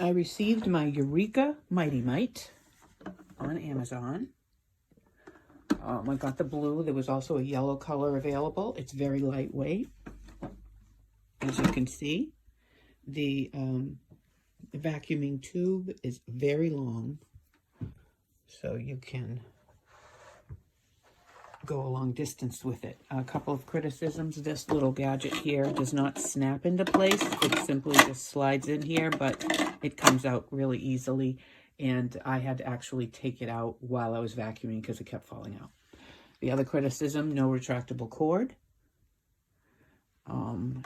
I received my Eureka Mighty Mite on Amazon. I got the blue. There was also a yellow color available. It's very lightweight. As you can see, the vacuuming tube is very long, so you can go a long distance with it. A couple of criticisms: this little gadget here does not snap into place. It simply just slides in here, but it comes out really easily, and I had to actually take it out while I was vacuuming because it kept falling out. The other criticism: no retractable cord.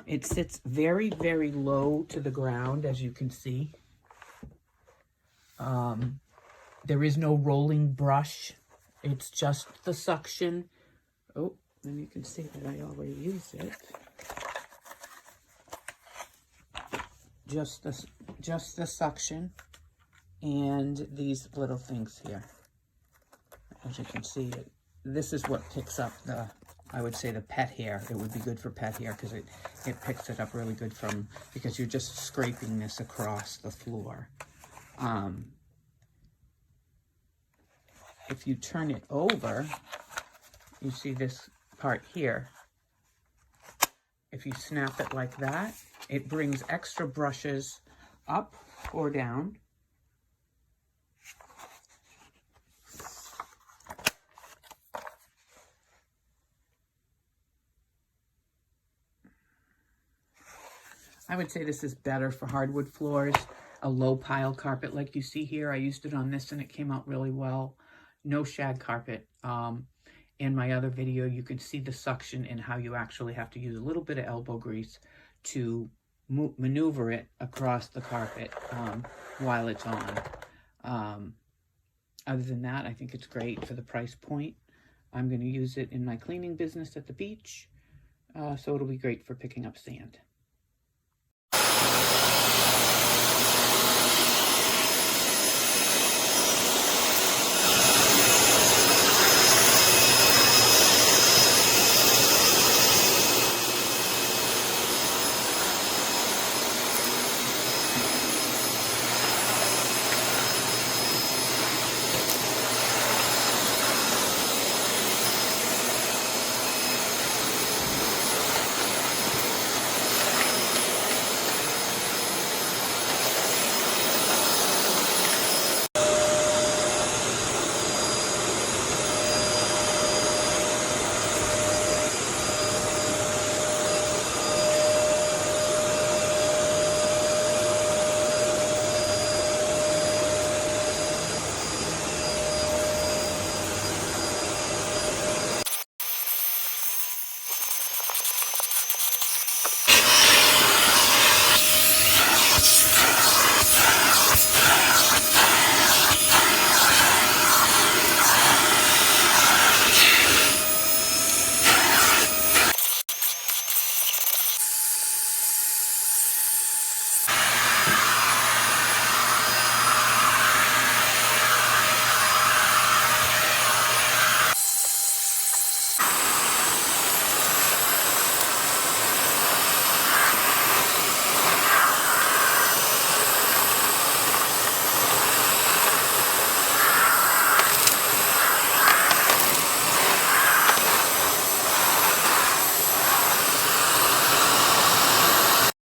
It sits very, very low to the ground, as you can see. There is no rolling brush. It's just the suction. Oh, and you can see that I already used it. Just the suction and these little things here. As you can see, this is what picks up the, I would say, the pet hair. It would be good for pet hair because it picks it up really good because you're just scraping this across the floor. If you turn it over, you see this part here. If you snap it like that, it brings extra brushes up or down. I would say this is better for hardwood floors, a low pile carpet like you see here. I used it on this and it came out really well. No shag carpet. In my other video, you can see the suction and how you actually have to use a little bit of elbow grease to maneuver it across the carpet while it's on. Other than that, I think it's great for the price point. I'm going to use it in my cleaning business at the beach, so it'll be great for picking up sand.